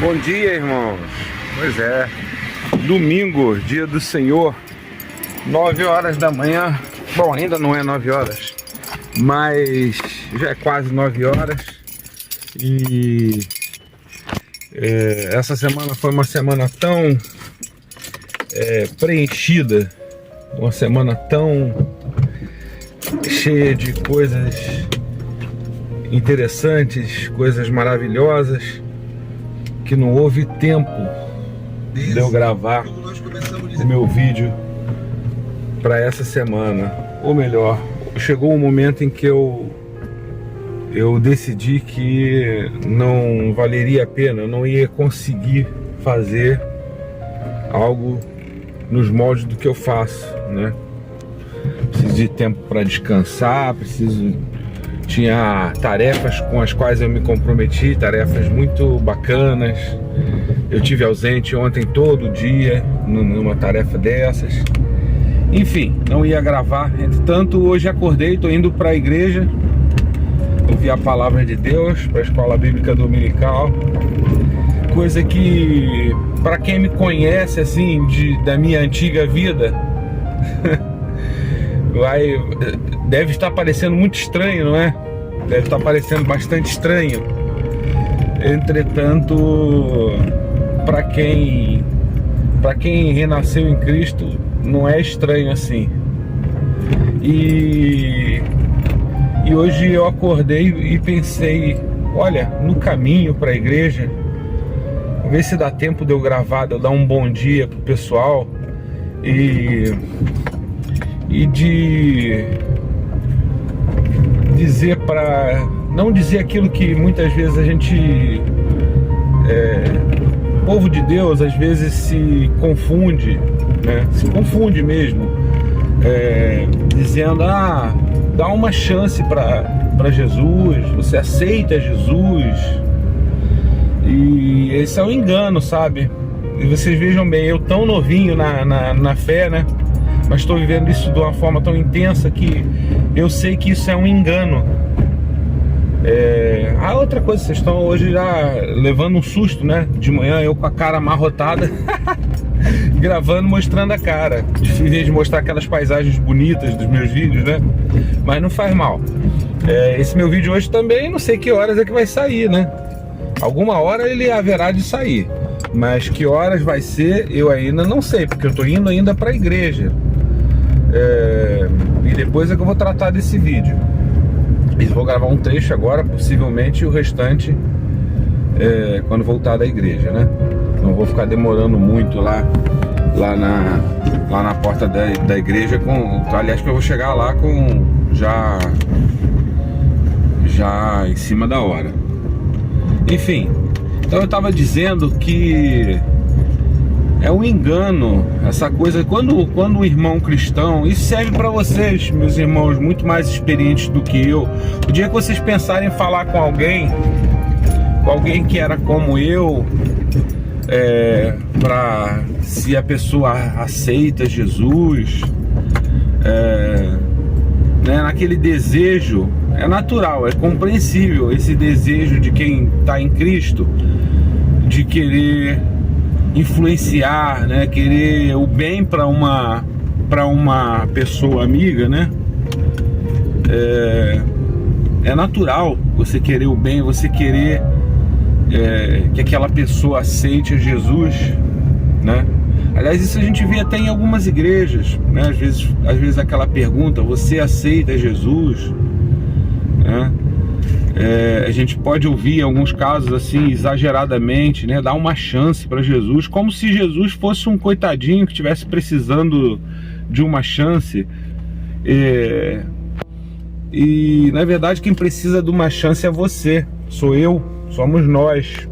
Bom dia, irmãos. Pois é, domingo, dia do Senhor, 9 horas da manhã. Bom, ainda não é 9 horas, mas já é quase 9 horas. E essa semana foi uma semana tão preenchida, uma semana tão cheia de coisas interessantes, coisas maravilhosas, que não houve tempo de eu gravar o meu vídeo para essa semana. Ou melhor, chegou um momento em que eu decidi que não valeria a pena, eu não ia conseguir fazer algo nos moldes do que eu faço, né? Preciso de tempo para descansar, tinha tarefas com as quais eu me comprometi, tarefas muito bacanas. Eu tive ausente ontem todo dia numa tarefa dessas. Enfim, não ia gravar. Entretanto, hoje acordei, estou indo para a igreja ouvir a palavra de Deus, para a escola bíblica dominical. Coisa que, para quem me conhece assim, da minha antiga vida, deve estar parecendo muito estranho, não é? Deve estar parecendo bastante estranho. Entretanto, para quem renasceu em Cristo, não é estranho assim. E hoje eu acordei e pensei, olha, no caminho para a igreja, ver se dá tempo de eu gravar, de eu dar um bom dia pro pessoal e de dizer não dizer aquilo que muitas vezes a gente, o povo de Deus às vezes se confunde, né? Se confunde mesmo, dizendo, dá uma chance para Jesus, você aceita Jesus, e esse é um engano, sabe? E vocês vejam bem, eu tão novinho na fé, né? Mas estou vivendo isso de uma forma tão intensa que eu sei que isso é um engano. Outra coisa, vocês estão hoje já levando um susto, né? De manhã eu com a cara amarrotada gravando, mostrando a cara, em vez de mostrar aquelas paisagens bonitas dos meus vídeos, né? Mas não faz mal. Esse meu vídeo hoje também, não sei que horas é que vai sair, né? Alguma hora ele haverá de sair, mas que horas vai ser eu ainda não sei, porque eu estou indo ainda para a igreja. E depois é que eu vou tratar desse vídeo. E vou gravar um trecho agora, possivelmente, e o restante quando voltar da igreja, né? Não vou ficar demorando muito lá na porta da igreja. Aliás, que eu vou chegar lá já em cima da hora. Enfim, então eu estava dizendo que é um engano essa coisa, quando o irmão cristão, isso serve para vocês, meus irmãos muito mais experientes do que eu. O dia que vocês pensarem em falar com alguém que era como eu, se a pessoa aceita Jesus, né, naquele desejo, é natural, é compreensível esse desejo de quem está em Cristo, de querer influenciar, né, querer o bem para uma pessoa amiga, né? É natural você querer o bem, você querer que aquela pessoa aceite Jesus, né? Aliás, isso a gente vê até em algumas igrejas, né? Às vezes aquela pergunta, você aceita Jesus? Né? A gente pode ouvir em alguns casos assim, exageradamente, né? Dar uma chance para Jesus, como se Jesus fosse um coitadinho que estivesse precisando de uma chance. E na verdade quem precisa de uma chance é você, sou eu, somos nós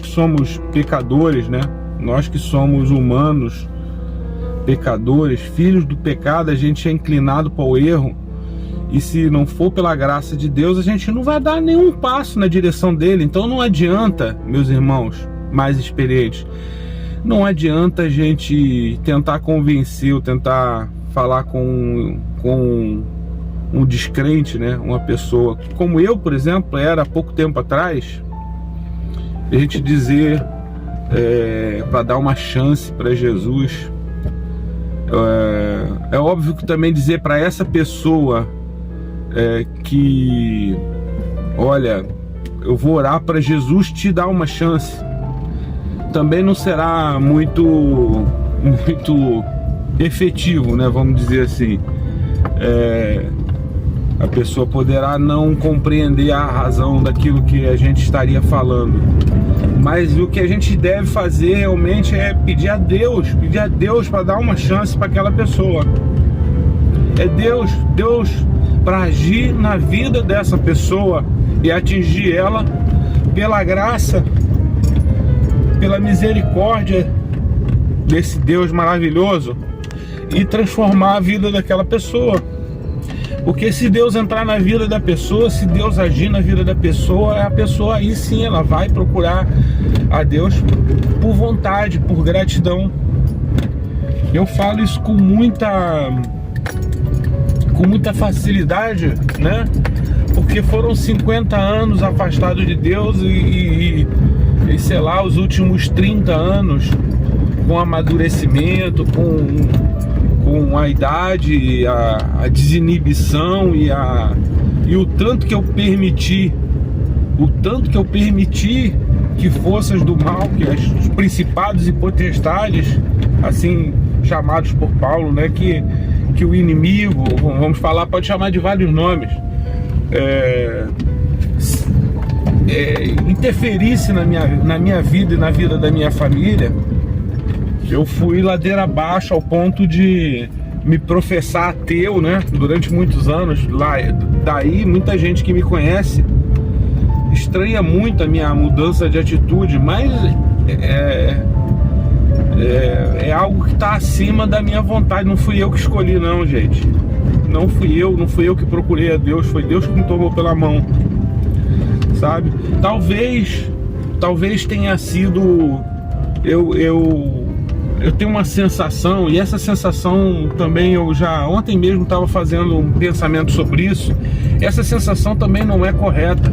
que somos pecadores, né? Nós que somos humanos, pecadores, filhos do pecado. A gente é inclinado para o erro, e se não for pela graça de Deus, a gente não vai dar nenhum passo na direção dele. Então não adianta, meus irmãos mais experientes, não adianta a gente tentar convencer ou tentar falar com um descrente, né? Uma pessoa como eu, por exemplo, era há pouco tempo atrás, a gente dizer, para dar uma chance para Jesus. É óbvio que também dizer para essa pessoa que, olha, eu vou orar para Jesus te dar uma chance, também não será muito efetivo, né? Vamos dizer assim. A pessoa poderá não compreender a razão daquilo que a gente estaria falando, mas o que a gente deve fazer realmente é pedir a Deus para dar uma chance para aquela pessoa. É Deus para agir na vida dessa pessoa e atingir ela pela graça, pela misericórdia desse Deus maravilhoso, e transformar a vida daquela pessoa. Porque se Deus entrar na vida da pessoa, se Deus agir na vida da pessoa, a pessoa aí sim, ela vai procurar a Deus por vontade, por gratidão. Eu falo isso com muita facilidade, né? Porque foram 50 anos afastado de Deus e sei lá, os últimos 30 anos com amadurecimento, com a idade, a desinibição e o tanto que eu permiti que forças do mal, que os principados e potestades, assim chamados por Paulo, né, que o inimigo, vamos falar, pode chamar de vários nomes, interferisse na minha vida e na vida da minha família. Eu fui ladeira abaixo ao ponto de me professar ateu, né? Durante muitos anos. Daí, muita gente que me conhece estranha muito a minha mudança de atitude, mas é algo que está acima da minha vontade. Não fui eu que escolhi, não, gente. Não fui eu que procurei a Deus. Foi Deus que me tomou pela mão, sabe? Talvez tenha sido... Eu tenho uma sensação, e essa sensação também ontem mesmo estava fazendo um pensamento sobre isso. Essa sensação também não é correta.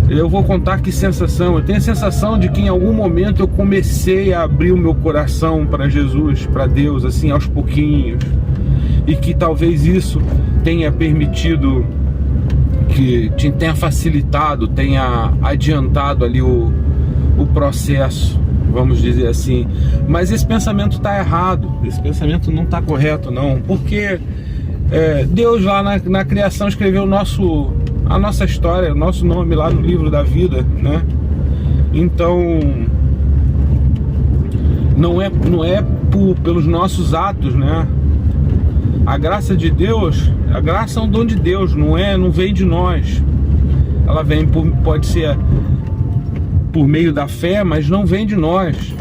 Eu vou contar que sensação. Eu tenho a sensação de que em algum momento eu comecei a abrir o meu coração para Jesus, para Deus, assim, aos pouquinhos, e que talvez isso tenha permitido, que tenha facilitado, tenha adiantado ali o processo, vamos dizer assim. Mas esse pensamento está errado, esse pensamento não está correto, não, porque Deus lá na criação escreveu a nossa história, o nosso nome lá no livro da vida, né? Então não é pelos nossos atos, né? A graça de Deus, a graça é um dom de Deus, não vem de nós. Ela pode ser por meio da fé, mas não vem de nós,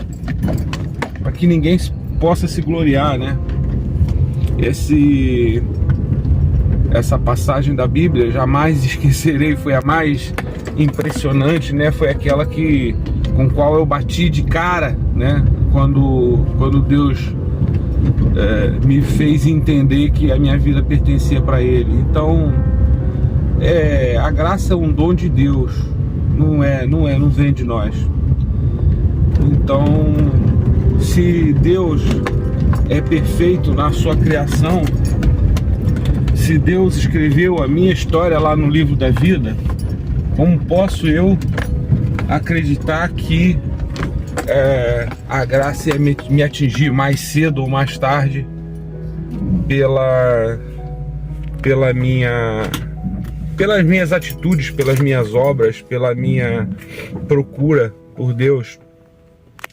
para que ninguém possa se gloriar, né? Essa passagem da Bíblia, jamais esquecerei, foi a mais impressionante, né? Foi aquela com qual eu bati de cara, né? Quando Deus me fez entender que a minha vida pertencia para Ele. Então, a graça é um dom de Deus, não vem de nós. Então, se Deus é perfeito na sua criação, se Deus escreveu a minha história lá no livro da vida, como posso eu acreditar que a graça ia me atingir mais cedo ou mais tarde pelas minhas atitudes, pelas minhas obras, pela minha procura por Deus?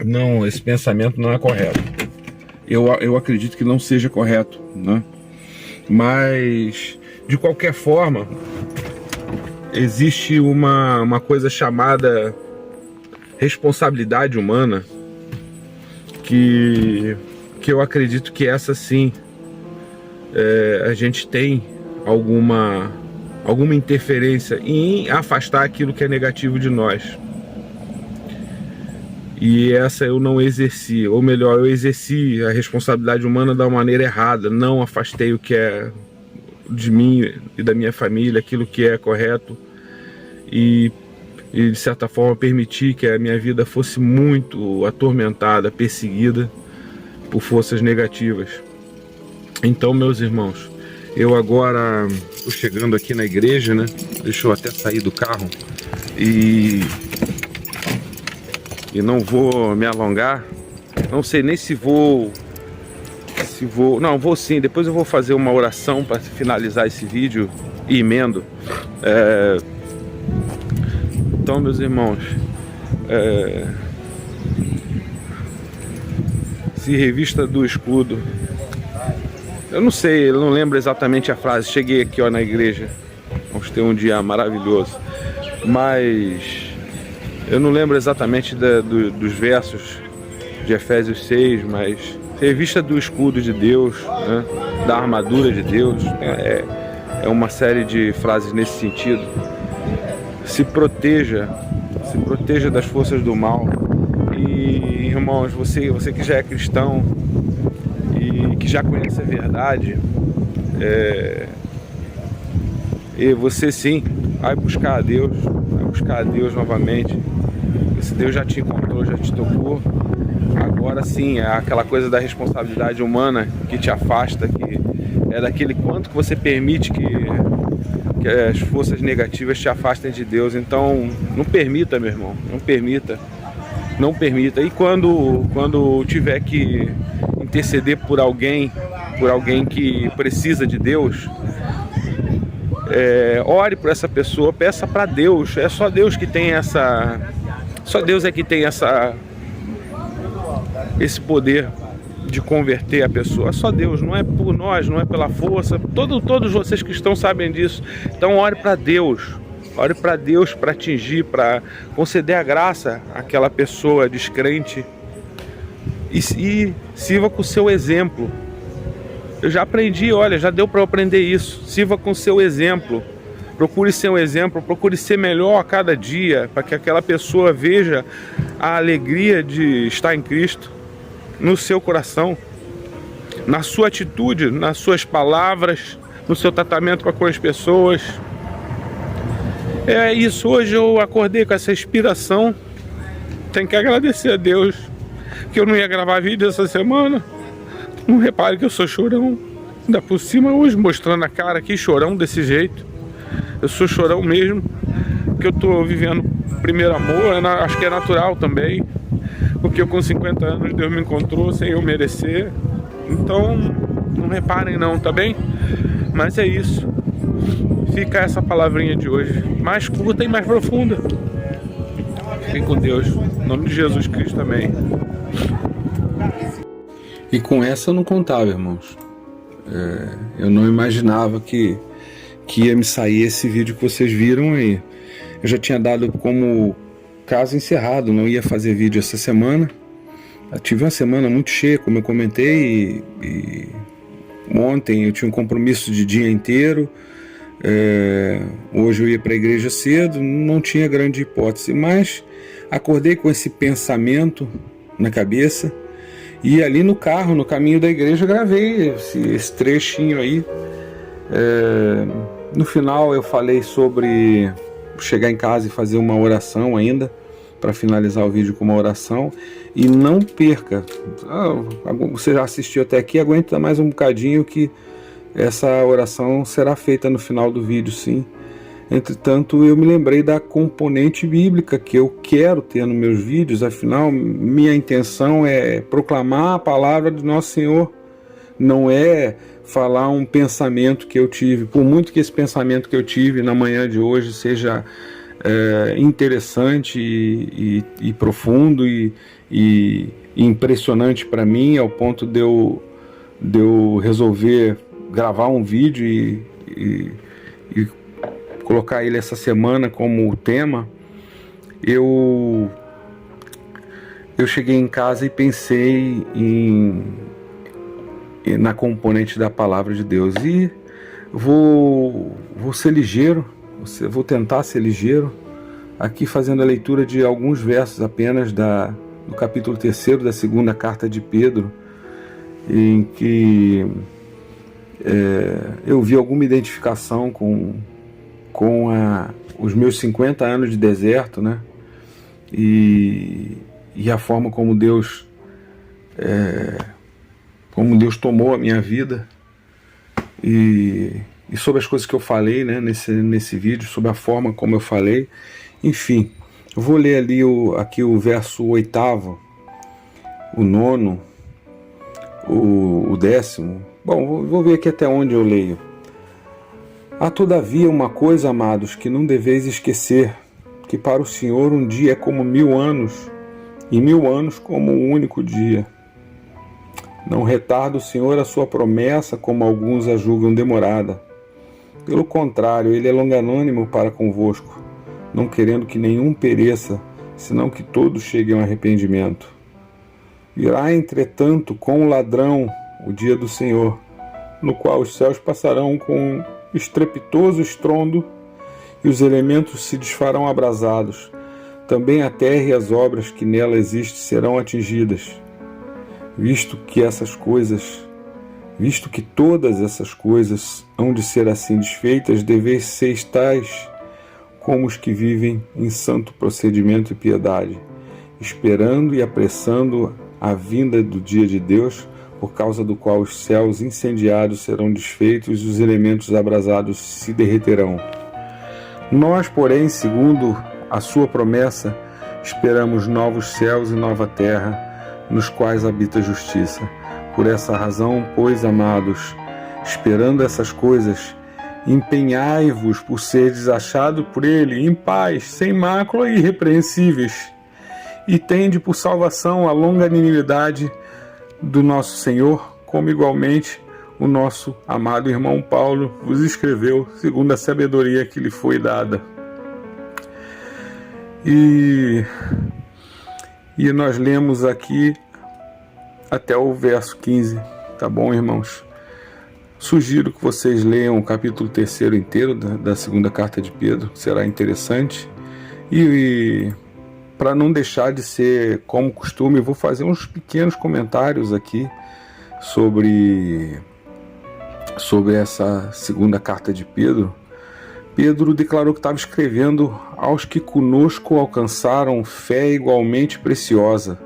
Não, esse pensamento não é correto. Eu acredito que não seja correto, né? Mas, de qualquer forma, existe uma coisa chamada responsabilidade humana, que eu acredito que essa sim, a gente tem alguma interferência em afastar aquilo que é negativo de nós. E essa eu não exerci, ou melhor, eu exerci a responsabilidade humana da maneira errada. Não afastei o que é de mim e da minha família, aquilo que é correto, e e de certa forma permitir que a minha vida fosse muito atormentada, perseguida por forças negativas. Então, meus irmãos, eu agora estou chegando aqui na igreja, né? Deixa eu até sair do carro e não vou me alongar. Não sei nem se vou... Não, vou sim. Depois eu vou fazer uma oração para finalizar esse vídeo e emendo. Então, meus irmãos, se revista do escudo. Eu não sei, eu não lembro exatamente a frase. Cheguei aqui, ó, na igreja. Vamos ter um dia maravilhoso. Mas eu não lembro exatamente dos versos de Efésios 6, mas revista do escudo de Deus, né? Da armadura de Deus. É uma série de frases nesse sentido. Se proteja das forças do mal. E, irmãos, você que já é cristão e que já conhece a verdade, e você sim vai buscar a Deus novamente. Esse Deus já te encontrou, já te tocou. Agora sim, é aquela coisa da responsabilidade humana que te afasta, que é daquele quanto que você permite que as forças negativas te afastem de Deus. Então, não permita, meu irmão, não permita. E quando tiver que interceder por alguém que precisa de Deus, ore por essa pessoa, peça para Deus. É só Deus que tem só Deus é que tem esse poder de converter a pessoa. É só Deus, não é por nós, não é pela força. Todos vocês cristãos sabem disso. Então ore para Deus. Ore para Deus para atingir, para conceder a graça àquela pessoa descrente. E sirva com o seu exemplo. Eu já aprendi, olha, já deu para eu aprender isso. Sirva com o seu exemplo. Procure ser um exemplo, procure ser melhor a cada dia, para que aquela pessoa veja a alegria de estar em Cristo no seu coração, na sua atitude, nas suas palavras, no seu tratamento com as pessoas. É isso, hoje eu acordei com essa inspiração. Tenho que agradecer a Deus que eu não ia gravar vídeo essa semana. Não repare que eu sou chorão. Ainda por cima hoje mostrando a cara aqui, chorão desse jeito. Eu sou chorão mesmo, porque eu tô vivendo primeiro amor, acho que é natural também. Porque eu com 50 anos Deus me encontrou sem eu merecer. Então, não reparem não, tá bem? Mas é isso. Fica essa palavrinha de hoje, mais curta e mais profunda. Fiquem com Deus. Em nome de Jesus Cristo, amém. E com essa eu não contava, irmãos. Eu não imaginava que ia me sair esse vídeo que vocês viram aí. Eu já tinha dado como caso encerrado, não ia fazer vídeo essa semana. Eu tive uma semana muito cheia, como eu comentei, e ontem eu tinha um compromisso de dia inteiro. Hoje eu ia para a igreja cedo, não tinha grande hipótese, mas acordei com esse pensamento na cabeça e ali no carro, no caminho da igreja, gravei esse trechinho aí. No final eu falei sobre chegar em casa e fazer uma oração ainda, para finalizar o vídeo com uma oração. E não perca, você já assistiu até aqui, aguenta mais um bocadinho que essa oração será feita no final do vídeo, sim. Entretanto, eu me lembrei da componente bíblica que eu quero ter nos meus vídeos. Afinal, minha intenção é proclamar a palavra do nosso Senhor, não é falar um pensamento que eu tive. Por muito que esse pensamento que eu tive na manhã de hoje seja interessante e profundo e impressionante para mim, ao ponto de eu resolver gravar um vídeo e colocar ele essa semana como tema, eu cheguei em casa e pensei na componente da palavra de Deus, e vou ser ligeiro, vou tentar ser ligeiro aqui, fazendo a leitura de alguns versos apenas do capítulo 3º da segunda carta de Pedro, em que eu vi alguma identificação com com os meus 50 anos de deserto, né? E a forma como Deus tomou a minha vida, e sobre as coisas que eu falei, né, nesse vídeo, sobre a forma como eu falei. Enfim, eu vou ler ali aqui o verso 8º, o 9º, o 10º. Bom, vou ver aqui até onde eu leio. Há todavia uma coisa, amados, que não deveis esquecer, que para o Senhor um dia é como 1000 anos, e 1000 anos como um único dia. Não retarda o Senhor a sua promessa, como alguns a julgam demorada. Pelo contrário, ele é longanânimo para convosco, não querendo que nenhum pereça, senão que todos cheguem ao arrependimento. Virá, entretanto, com o ladrão o dia do Senhor, no qual os céus passarão com estrepitoso estrondo, e os elementos se desfarão abrasados. Também a terra e as obras que nela existem serão atingidas. Visto que todas essas coisas hão de ser assim desfeitas, deveis ser tais como os que vivem em santo procedimento e piedade, esperando e apressando a vinda do dia de Deus, por causa do qual os céus incendiados serão desfeitos e os elementos abrasados se derreterão. Nós, porém, segundo a sua promessa, esperamos novos céus e nova terra, nos quais habita a justiça. Por essa razão, pois, amados, esperando essas coisas, empenhai-vos por seres achados por ele em paz, sem mácula e irrepreensíveis, e tende por salvação a longanimidade do nosso Senhor, como igualmente o nosso amado irmão Paulo vos escreveu, segundo a sabedoria que lhe foi dada. E nós lemos aqui até o verso 15, tá bom, irmãos? Sugiro que vocês leiam o capítulo 3º inteiro da segunda carta de Pedro, será interessante. E para não deixar de ser como costume, eu vou fazer uns pequenos comentários aqui sobre essa segunda carta de Pedro. Pedro declarou que estava escrevendo aos que conosco alcançaram fé igualmente preciosa.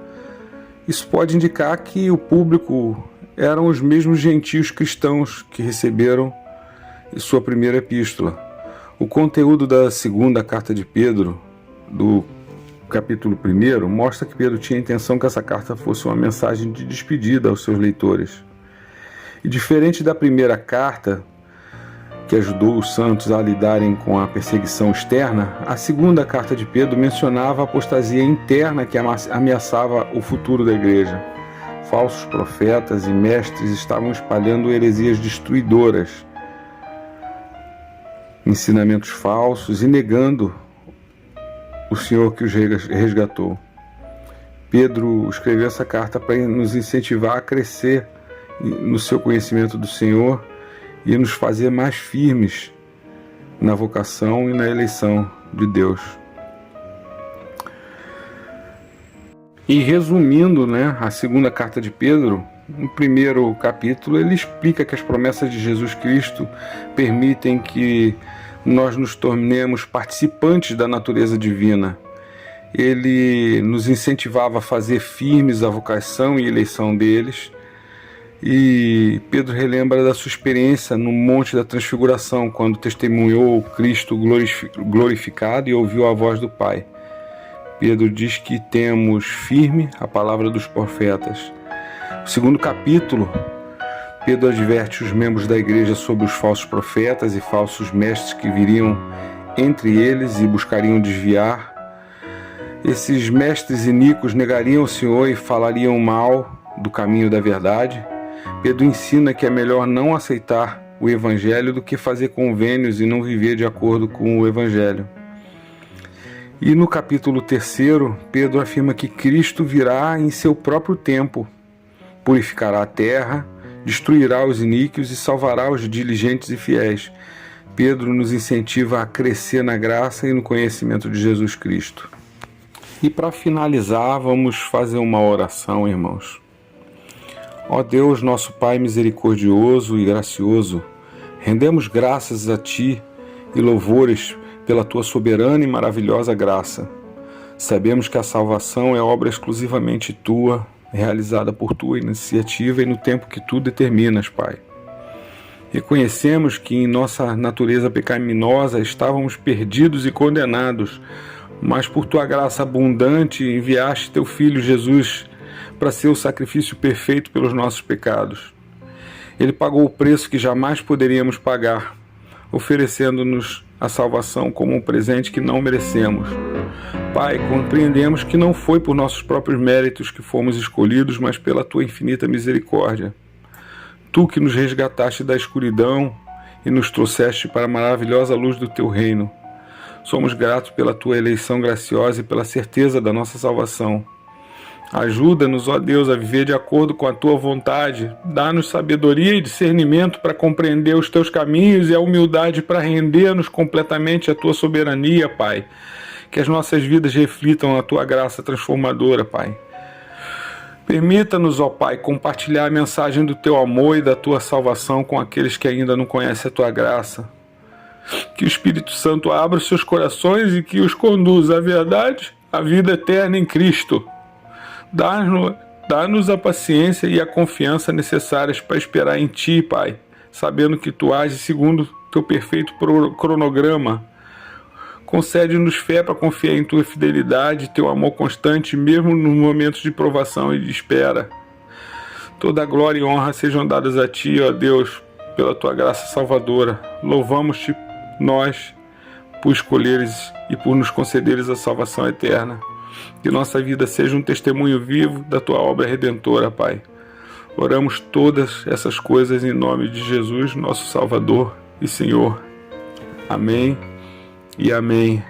Isso pode indicar que o público eram os mesmos gentios cristãos que receberam sua primeira epístola. O conteúdo da segunda carta de Pedro, do capítulo 1, mostra que Pedro tinha a intenção que essa carta fosse uma mensagem de despedida aos seus leitores. E diferente da primeira carta, que ajudou os santos a lidarem com a perseguição externa, a segunda carta de Pedro mencionava a apostasia interna que ameaçava o futuro da igreja. Falsos profetas e mestres estavam espalhando heresias destruidoras, ensinamentos falsos e negando o Senhor que os resgatou. Pedro escreveu essa carta para nos incentivar a crescer no seu conhecimento do Senhor e nos fazer mais firmes na vocação e na eleição de Deus. E resumindo, a segunda carta de Pedro, no primeiro capítulo, ele explica que as promessas de Jesus Cristo permitem que nós nos tornemos participantes da natureza divina. Ele nos incentivava a fazer firmes a vocação e eleição deles. E Pedro relembra da sua experiência no Monte da Transfiguração, quando testemunhou Cristo glorificado e ouviu a voz do Pai. Pedro diz que temos firme a palavra dos profetas. No segundo capítulo, Pedro adverte os membros da igreja sobre os falsos profetas e falsos mestres que viriam entre eles e buscariam desviar. Esses mestres iníquos negariam o Senhor e falariam mal do caminho da verdade. Pedro ensina que é melhor não aceitar o Evangelho do que fazer convênios e não viver de acordo com o Evangelho. E no capítulo 3, Pedro afirma que Cristo virá em seu próprio tempo, purificará a terra, destruirá os iníquos e salvará os diligentes e fiéis. Pedro nos incentiva a crescer na graça e no conhecimento de Jesus Cristo. E para finalizar, vamos fazer uma oração, irmãos. Ó Deus, nosso Pai misericordioso e gracioso, rendemos graças a Ti e louvores pela tua soberana e maravilhosa graça. Sabemos que a salvação é obra exclusivamente tua, realizada por tua iniciativa e no tempo que tu determinas, Pai. Reconhecemos que em nossa natureza pecaminosa estávamos perdidos e condenados, mas por tua graça abundante enviaste teu Filho Jesus para ser o sacrifício perfeito pelos nossos pecados. Ele pagou o preço que jamais poderíamos pagar, oferecendo-nos a salvação como um presente que não merecemos. Pai, compreendemos que não foi por nossos próprios méritos que fomos escolhidos, mas pela tua infinita misericórdia. Tu que nos resgataste da escuridão e nos trouxeste para a maravilhosa luz do teu reino. Somos gratos pela tua eleição graciosa e pela certeza da nossa salvação. Ajuda-nos, ó Deus, a viver de acordo com a tua vontade. Dá-nos sabedoria e discernimento para compreender os teus caminhos e a humildade para render-nos completamente à tua soberania, Pai. Que as nossas vidas reflitam a tua graça transformadora, Pai. Permita-nos, ó Pai, compartilhar a mensagem do teu amor e da tua salvação com aqueles que ainda não conhecem a tua graça. Que o Espírito Santo abra os seus corações e que os conduza à verdade, à vida eterna em Cristo. Dá-nos a paciência e a confiança necessárias para esperar em Ti, Pai, sabendo que Tu ages segundo Teu perfeito cronograma. Concede-nos fé para confiar em Tua fidelidade, Teu amor constante, mesmo nos momentos de provação e de espera. Toda a glória e honra sejam dadas a Ti, ó Deus, pela Tua graça salvadora. Louvamos-Te, nós, por escolheres e por nos concederes a salvação eterna. Que nossa vida seja um testemunho vivo da Tua obra redentora, Pai. Oramos todas essas coisas em nome de Jesus, nosso Salvador e Senhor. Amém e amém.